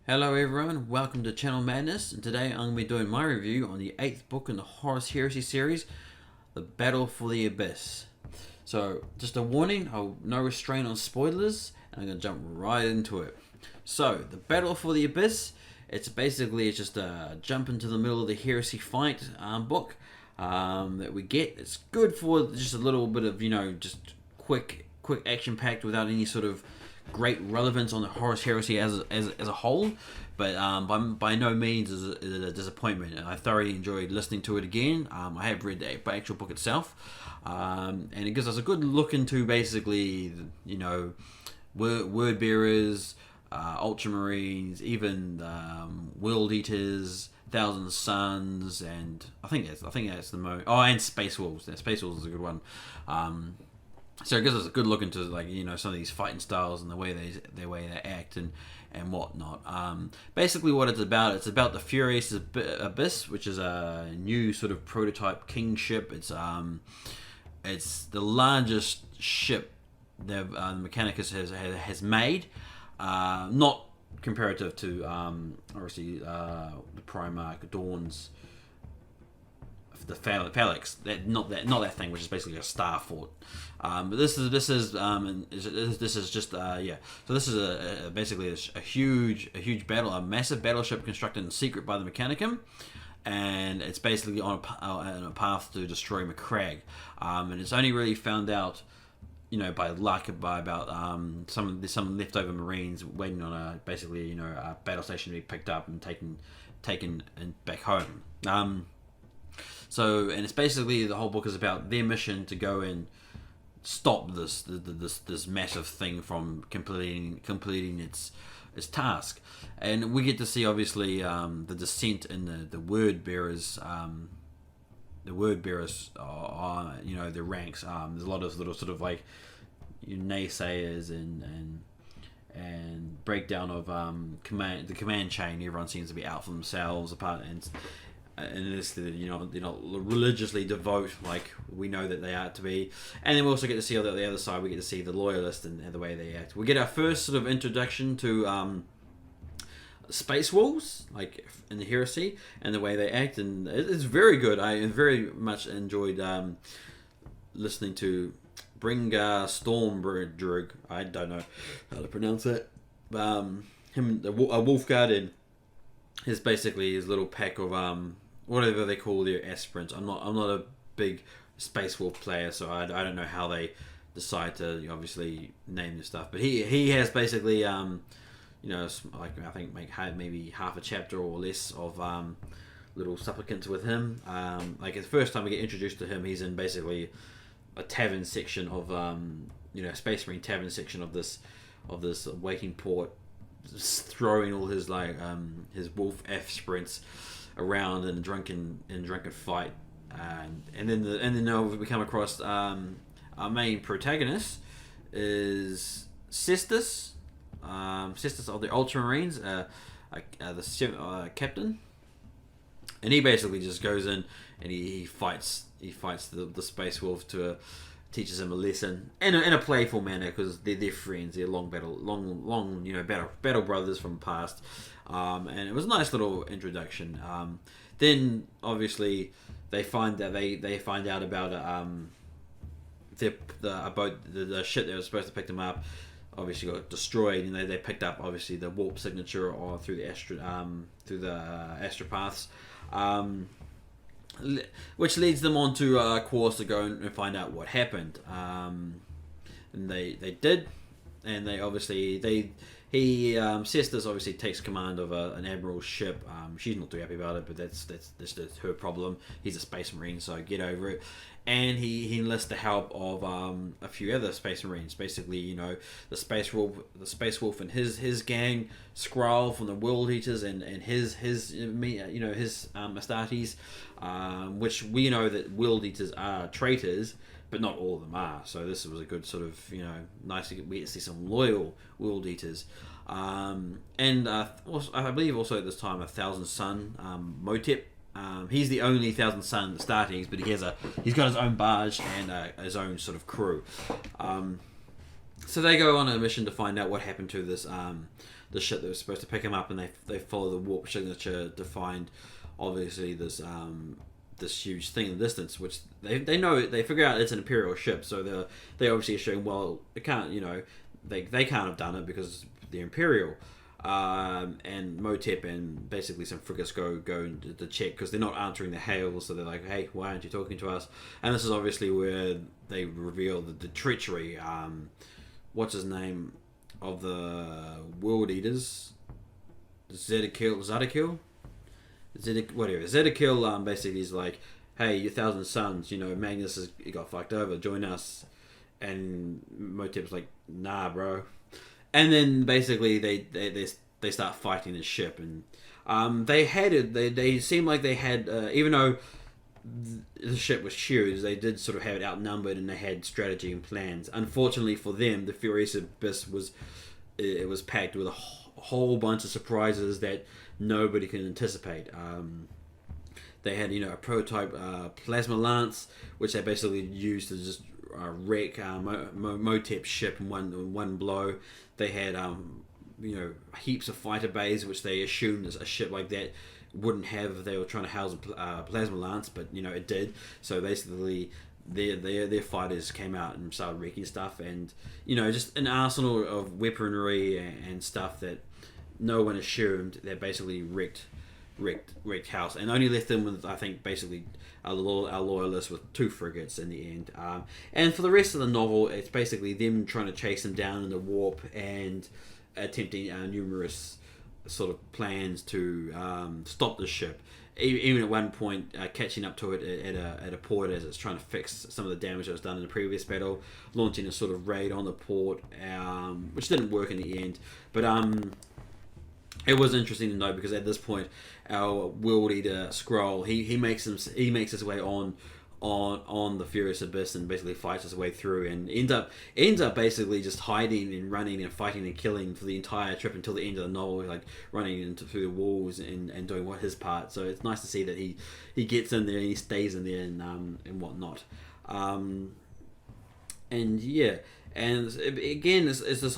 Hello everyone, welcome to Channel Madness, and today I'm going to be doing my review on the 8th book in the Horus Heresy series, The Battle for the Abyss. So, just a warning, no restraint on spoilers, and I'm going to jump right into it. So, The Battle for the Abyss, it's just a jump into the middle of the Heresy fight book that we get. It's good for just a little bit of, just quick action packed without any sort of great relevance on the Horus Heresy as a whole, but by no means is it a disappointment. I thoroughly enjoyed listening to it again. I have read the actual book itself, and it gives us a good look into basically, word bearers, ultramarines, even world eaters, Thousand Suns, and I think that's the most. Oh, and Space Wolves. Yeah, Space Wolves is a good one. So it gives us a good look into some of these fighting styles and the way they act and whatnot. Basically, what it's about the Furious Abyss, which is a new sort of prototype kingship. It's the largest ship that the Mechanicus has made, not comparative to obviously the Primarch Dawn's. The phalanx, not that thing, which is basically a star fort. But this is just yeah. So this is basically a huge battle, a massive battleship constructed in secret by the Mechanicum, and it's basically on a path to destroy McCrag. And it's only really found out, by luck, by about some leftover Marines waiting on a battle station to be picked up and taken and back home. So, and it's basically, the whole book is about their mission to go and stop this massive thing from completing its task. And we get to see, obviously, the descent in the word bearers. The word bearers are the ranks. There's a lot of little sort of like naysayers and breakdown of the command chain. Everyone seems to be out for themselves, apart and this, they're not religiously devout like we know that they are to be. And then we also get to see on the other side, we get to see the loyalists and the way they act. We get our first sort of introduction to Space Wolves, like in the Heresy, and the way they act, and it's very good. I very much enjoyed listening to Bringar Stormbridge. I don't know how to pronounce it. Him, a Wolfguard, and his little pack of whatever they call their aspirants. I'm not a big Space Wolf player, so I don't know how they decide to obviously name this stuff. But he has basically I think maybe half a chapter or less of little supplicants with him. Like the first time we get introduced to him, he's in basically a tavern section of Space Marine tavern section of this waiting port, throwing all his his wolf aspirants around in a drunken fight, and then we come across our main protagonist is Cestus of the Ultramarines, the captain, and he basically just goes in and he fights the Space Wolf teaches him a lesson in a playful manner, because they're friends. They're long battle brothers from the past, and it was a nice little introduction. Then obviously they find out about the ship that was supposed to pick them up. Obviously got destroyed, and they picked up obviously the warp signature or through the astropaths. Which leads them onto a course to go and find out what happened. And they did, and Cestus obviously takes command of an admiral's ship. She's not too happy about it, but that's her problem. He's a space marine, so get over it. And he enlists the help of a few other space marines. Basically, the space wolf and his gang, Skrull from the World Eaters, and his Astartes, which we know that World Eaters are traitors, but not all of them are. So this was a good sort of nice to we get to see some loyal World Eaters. And also, I believe also at this time a Thousand Sun, Motep. He's the only Thousand Sun Astartes, but he's got his own barge and his own sort of crew. So they go on a mission to find out what happened to this the ship that was supposed to pick him up, and they follow the warp signature to find obviously this huge thing in the distance, which they know, they figure out it's an Imperial ship, so they obviously assume, well, it can't, they can't have done it because they're Imperial. And Motep and basically some frigates go to check because they're not answering the hails, so they're like, hey, why aren't you talking to us? And this is obviously where they reveal the treachery, what's his name, of the World Eaters, Zedekiel, whatever. Zedekiel basically is like, hey, you Thousand Sons, Magnus got fucked over, join us. And Motep's like, nah, bro. And then basically they start fighting the ship, and they seemed like they had, even though the ship was huge, they did sort of have it outnumbered, and they had strategy and plans. Unfortunately for them, the Furious Abyss was packed with a whole bunch of surprises that nobody can anticipate. They had a prototype plasma lance, which they basically used to just wreck Motep's ship in one blow. They had heaps of fighter bays, which they assumed a ship like that wouldn't have. They were trying to house a plasma lance, but it did. So basically, their fighters came out and started wrecking stuff, and just an arsenal of weaponry and stuff that no one assumed. That basically wrecked house, and only left them with, I think, basically our loyalists with 2 frigates in the end. And for the rest of the novel, it's basically them trying to chase them down in the warp and attempting numerous sort of plans to stop the ship. Even at one point, catching up to it at a port as it's trying to fix some of the damage that was done in the previous battle, launching a sort of raid on the port, which didn't work in the end. But it was interesting to know, because at this point, our World Eater Skrull, he makes his way on the Furious Abyss and basically fights his way through, and ends up basically just hiding and running and fighting and killing for the entire trip until the end of the novel, like running through the walls and doing his part. So it's nice to see that he gets in there and he stays in there and whatnot. And yeah, and again, this is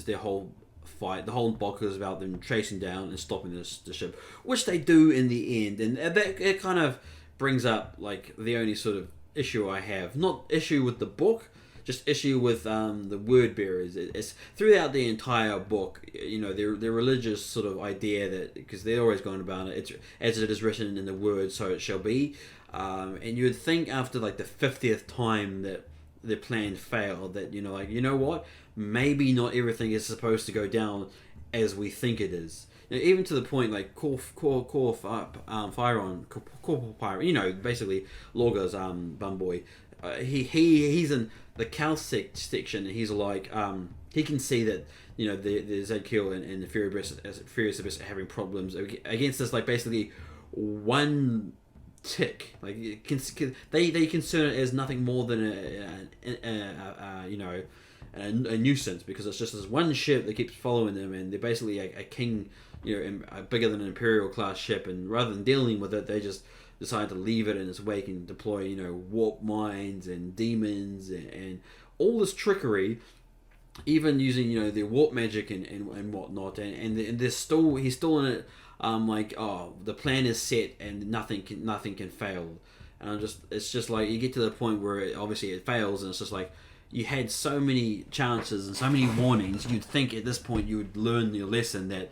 their whole fight. The whole book is about them chasing down and stopping the ship, which they do in the end, and it kind of brings up like the only sort of issue I have, not issue with the book, just issue with the word bearers. It's throughout the entire book, their religious sort of idea that, because they're always going about it, it's as it is written in the word, so it shall be. And you would think after like the 50th time that their plan failed, that what, maybe not everything is supposed to go down as we think it is. Even to the point like Corporal Pyron, basically Lorga's bum boy. He's in the Cal section, and he's like, he can see that the Zedkill and the Furious Abyss are having problems against this, like basically one tick. Like they concern it as nothing more than a nuisance, because it's just this one ship that keeps following them, and they're basically a king, bigger than an Imperial class ship, and rather than dealing with it, they just decide to leave it in its wake and deploy warp mines and demons and all this trickery, even using their warp magic and whatnot, and he's still in it. The plan is set and nothing can fail, and it's just like you get to the point where obviously it fails, and it's just like, you had so many chances and so many warnings. You'd think at this point you would learn your lesson that,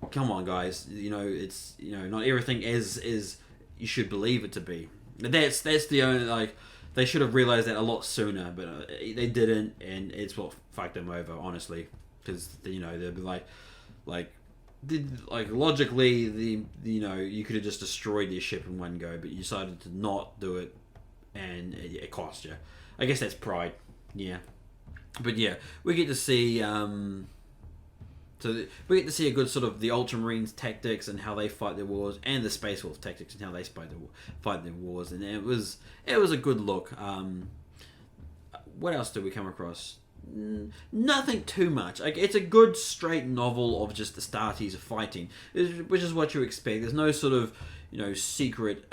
come on guys, it's not everything is you should believe it to be. That's the only, they should have realized that a lot sooner, but they didn't, and it's what fucked them over, honestly, because they'd be like logically, you could have just destroyed their ship in one go, but you decided to not do it, and it cost you. I guess that's pride. Yeah, but yeah, we get to see we get to see a good sort of the Ultramarines tactics and how they fight their wars, and the Space Wolf tactics and how they fight their wars, and it was a good look. What else did we come across? Nothing too much. Like, it's a good straight novel of just the Astartes fighting, which is what you expect. There's no sort of secret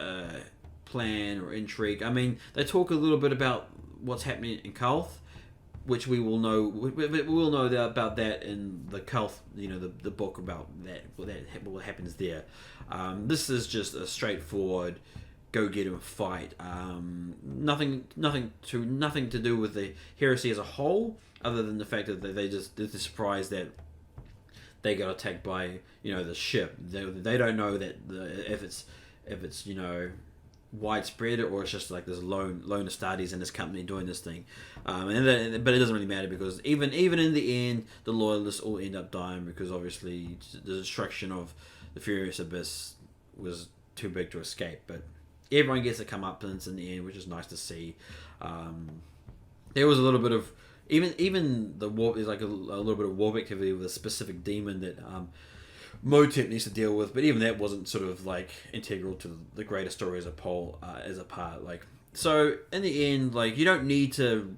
plan or intrigue. I mean, they talk a little bit about what's happening in Kalth, which we will know. We will know about that in the Kelth, the book about that. What happens there. This is just a straightforward go get him fight. Nothing to do with the heresy as a whole, other than the fact that they're surprised that they got attacked by the ship. They don't know that if it's widespread or it's just like this lone Astartes and his company doing this thing, but it doesn't really matter because even in the end the loyalists all end up dying because obviously the destruction of the Furious Abyss was too big to escape. But everyone gets a comeuppance in the end, which is nice to see. There was a little bit of even the warp. There's like a little bit of warp activity with a specific demon that Motep needs to deal with, but even that wasn't sort of like integral to the greater story as a part. Like, so in the end, like, you don't need to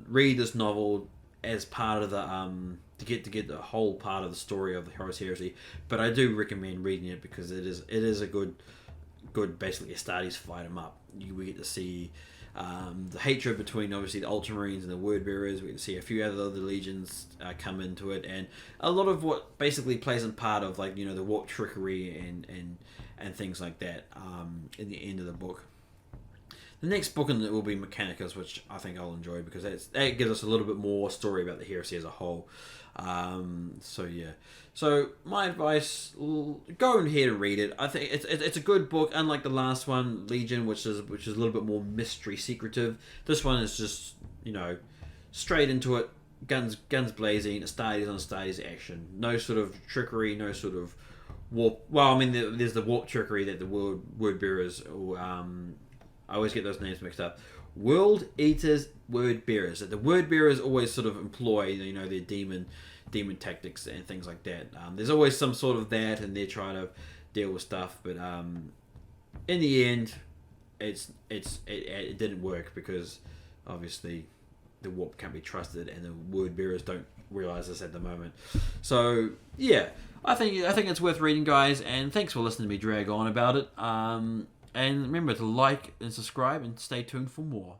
read this novel as part of the to get the whole part of the story of the Horus Heresy, but I do recommend reading it because it is a good basically Astartes fight 'em up. We get to see the hatred between obviously the Ultramarines and the Word Bearers. We get to see a few other legions come into it, and a lot of what basically plays in part of like the warp trickery and things like that in the end of the book. The next book in it will be Mechanicus, which I think I'll enjoy because that gives us a little bit more story about the heresy as a whole. So my advice: go ahead and read it. I think it's a good book. Unlike the last one, Legion, which is a little bit more mystery secretive. This one is just straight into it, guns blazing, Astartes on Astartes action. No sort of trickery, no sort of warp. Well, I mean, there's the warp trickery that the word bearers. I always get those names mixed up. World Eaters, Word Bearers. The Word Bearers always sort of employ, their demon tactics and things like that. There's always some sort of that, and they're trying to deal with stuff. But in the end, it didn't work because obviously the warp can't be trusted, and the Word Bearers don't realize this at the moment. So yeah, I think it's worth reading, guys. And thanks for listening to me drag on about it. And remember to like and subscribe and stay tuned for more.